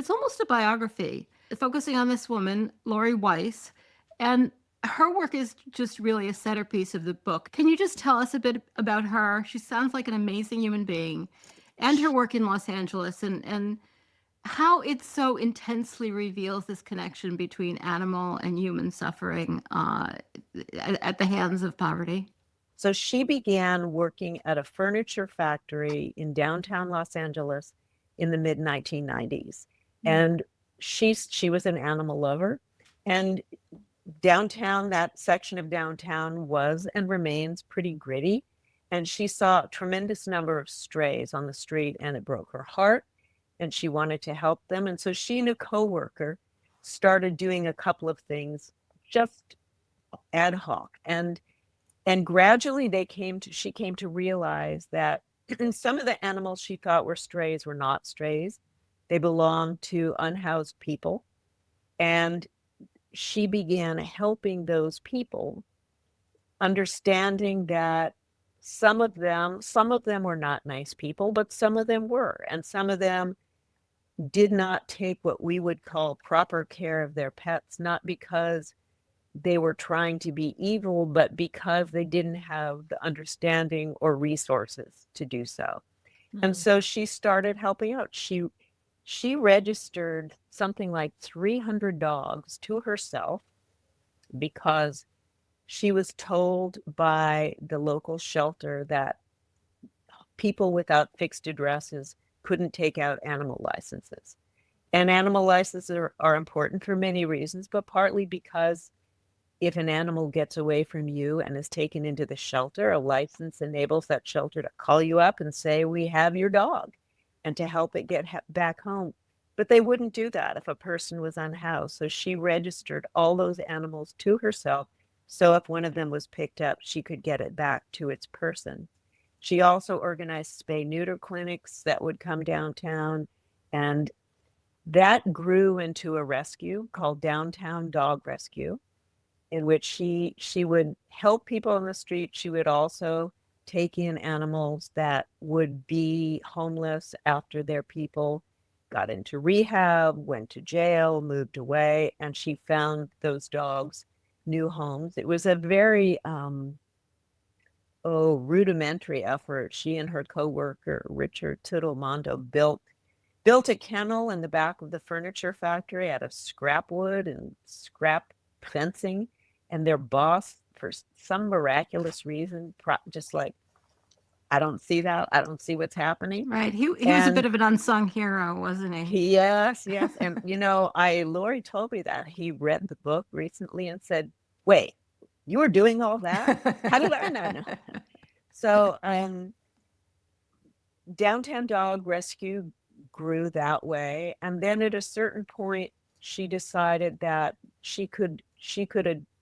It's almost a biography focusing on this woman, Lori Weise, and her work is just really a centerpiece of the book. Can you just tell us a bit about her? She sounds like an amazing human being, and her work in Los Angeles, and how it so intensely reveals this connection between animal and human suffering at the hands of poverty. So she began working at a furniture factory in downtown Los Angeles in the mid 1990s. And she was an animal lover. And downtown, that section of downtown was and remains pretty gritty. And she saw a tremendous number of strays on the street, and it broke her heart. And she wanted to help them. And so she and a coworker started doing a couple of things just ad hoc. And gradually she came to realize that some of the animals she thought were strays were not strays. They belonged to unhoused people. And she began helping those people, understanding that some of them were not nice people, but some of them were. And some of them did not take what we would call proper care of their pets, not because they were trying to be evil, but because they didn't have the understanding or resources to do so. And so she started helping out. She registered something like 300 dogs to herself because she was told by the local shelter that people without fixed addresses couldn't take out animal licenses. And animal licenses are important for many reasons, but partly because if an animal gets away from you and is taken into the shelter, a license enables that shelter to call you up and say, we have your dog, and to help it get back home. But they wouldn't do that if a person was unhoused. So she registered all those animals to herself. So if one of them was picked up, she could get it back to its person. She also organized spay-neuter clinics that would come downtown, and that grew into a rescue called Downtown Dog Rescue, in which she would help people on the street. She would also take in animals that would be homeless after their people got into rehab, went to jail, moved away, and she found those dogs new homes. It was a very rudimentary effort. She and her coworker Richard Tudelmondo built a kennel in the back of the furniture factory out of scrap wood and scrap fencing. And their boss, for some miraculous reason, just like, I don't see that. I don't see what's happening. Right. He was a bit And of an unsung hero, wasn't he? yes, yes. And, Lori told me that he read the book recently and said, wait, you were doing all that? How did I not know? So Downtown Dog Rescue grew that way. And then at a certain point, she decided that she could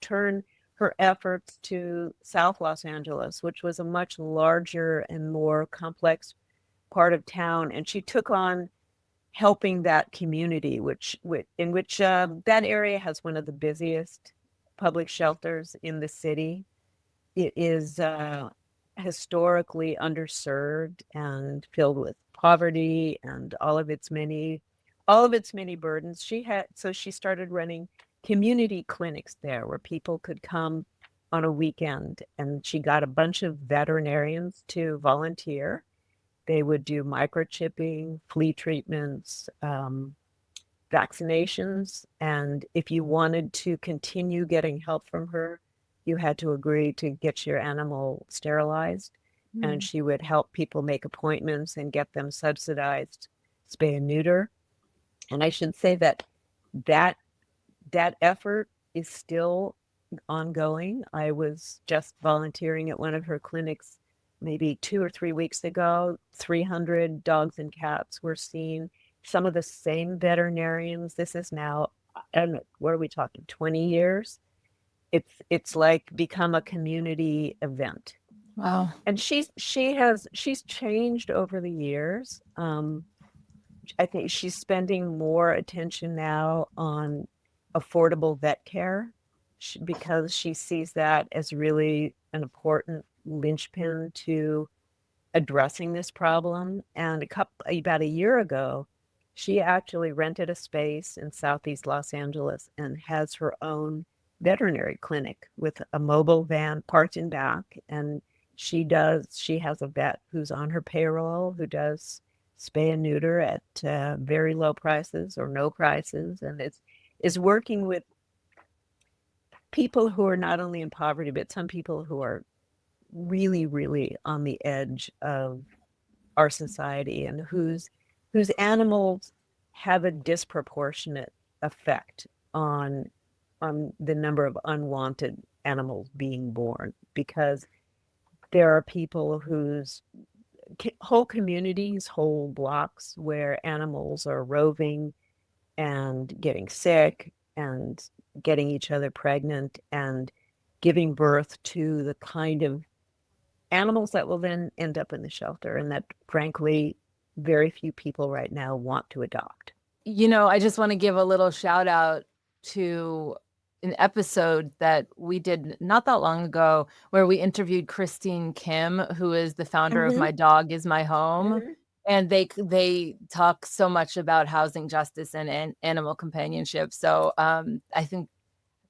turn her efforts to South Los Angeles, which was a much larger and more complex part of town. And she took on helping that community, in which that area has one of the busiest public shelters in the city. It is historically underserved and filled with poverty and all of its many burdens. She started running community clinics there where people could come on a weekend, and she got a bunch of veterinarians to volunteer. They would do microchipping, flea treatments, vaccinations, and if you wanted to continue getting help from her, you had to agree to get your animal sterilized. And she would help people make appointments and get them subsidized spay and neuter. And I should say that that effort is still ongoing. I was just volunteering at one of her clinics maybe 2 or 3 weeks ago. 300 dogs and cats were seen. Some of the same veterinarians. This is now, I don't know, what are we talking, 20 years? It's like become a community event. Wow. And she's changed over the years. I think she's spending more attention now on affordable vet care because she sees that as really an important linchpin to addressing this problem. And about a year ago, She actually rented a space in Southeast Los Angeles and has her own veterinary clinic with a mobile van parked in back. And she has a vet who's on her payroll who does spay and neuter at very low prices or no prices, and is working with people who are not only in poverty, but some people who are really, really on the edge of our society and whose animals have a disproportionate effect on the number of unwanted animals being born, because there are people whose whole communities, whole blocks where animals are roving and getting sick and getting each other pregnant and giving birth to the kind of animals that will then end up in the shelter, and that frankly very few people right now want to adopt. I just want to give a little shout out to an episode that we did not that long ago where we interviewed Christine Kim, who is the founder of My Dog Is My Home. And they talk so much about housing justice and animal companionship. So I think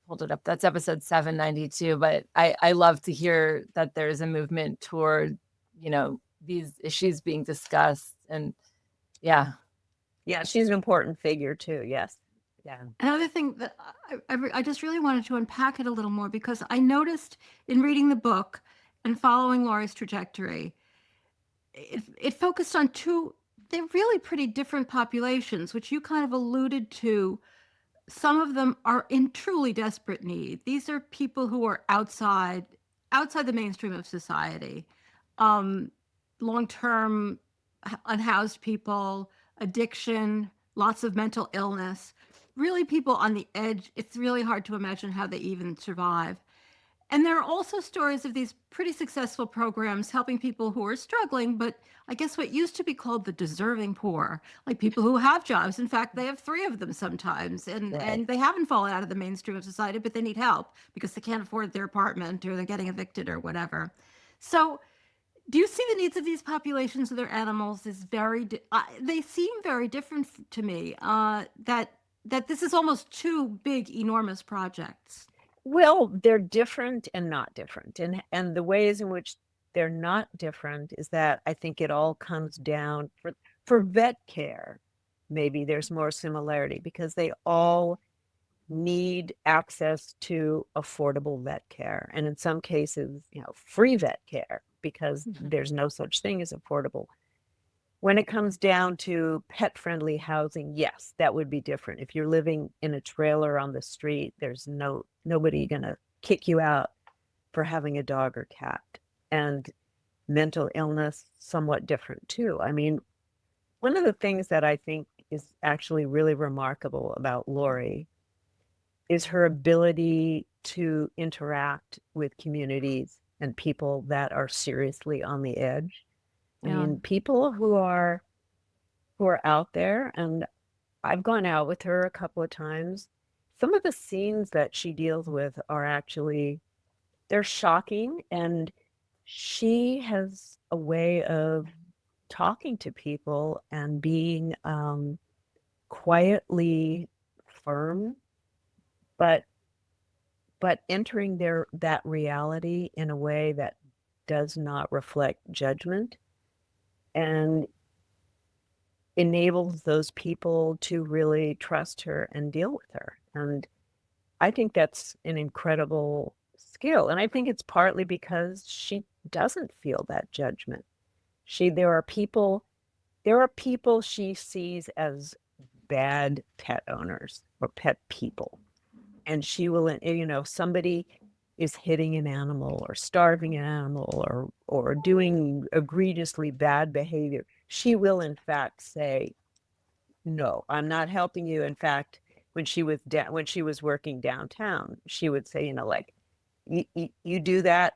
pulled it up. That's episode 792. But I love to hear that there's a movement toward, these issues being discussed. And yeah. Yeah, she's an important figure too. Yes. Yeah. Another thing that I just really wanted to unpack it a little more, because I noticed in reading the book and following Lori's trajectory, it focused on two, they're really pretty different populations, which you kind of alluded to. Some of them are in truly desperate need. These are people who are outside the mainstream of society. Long-term unhoused people, addiction, lots of mental illness, really people on the edge. It's really hard to imagine how they even survive. And there are also stories of these pretty successful programs helping people who are struggling, but I guess what used to be called the deserving poor, like people who have jobs. In fact, they have three of them sometimes, and they haven't fallen out of the mainstream of society, but they need help because they can't afford their apartment or they're getting evicted or whatever. So, do you see the needs of these populations of their animals is they seem very different to me. That this is almost two big, enormous projects. Well, they're different and not different. And the ways in which they're not different is that I think it all comes down for vet care. Maybe there's more similarity because they all need access to affordable vet care. And in some cases, free vet care because there's no such thing as affordable. When it comes down to pet-friendly housing, yes, that would be different. If you're living in a trailer on the street, there's nobody gonna kick you out for having a dog or cat. And mental illness, somewhat different too. I mean, one of the things that I think is actually really remarkable about Lori is her ability to interact with communities and people that are seriously on the edge. I mean, people who are out there, and I've gone out with her a couple of times. Some of the scenes that she deals with are actually, they're shocking, and she has a way of talking to people and being quietly firm, but entering that reality in a way that does not reflect judgment and enables those people to really trust her and deal with her. And I think that's an incredible skill. And I think it's partly because she doesn't feel that judgment. There are people she sees as bad pet owners or pet people. And she will, somebody is hitting an animal or starving an animal or doing egregiously bad behavior, she will in fact say, no, I'm not helping you. In fact, when she was working downtown, she would say, like, you do that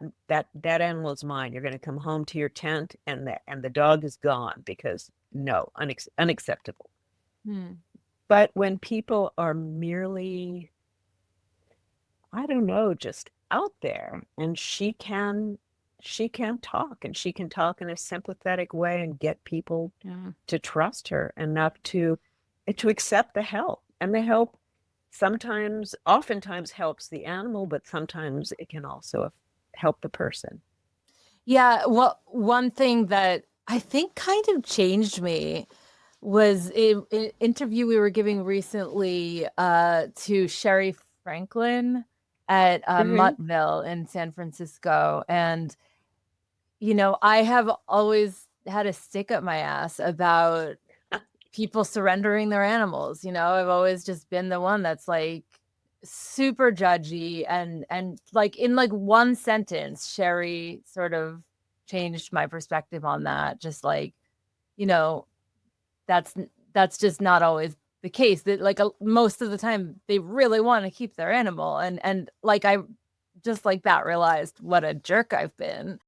animal is mine. You're going to come home to your tent and the dog is gone because no, unacceptable. But when people are merely, I don't know, just out there, and she can talk, and she can talk in a sympathetic way and get people to trust her enough to and to accept the help. And the help oftentimes helps the animal, but sometimes it can also help the person. Yeah, well, one thing that I think kind of changed me was an interview we were giving recently to Sherry Franklin at Mhm. Muttville in San Francisco. And, you know, I have always had a stick up my ass about people surrendering their animals. You know, I've always just been the one that's like super judgy, and like in like one sentence, Sherry sort of changed my perspective on that. Just like, you know, that's that's just not always the case. That like most of the time they really want to keep their animal, and like I just like that realized what a jerk I've been.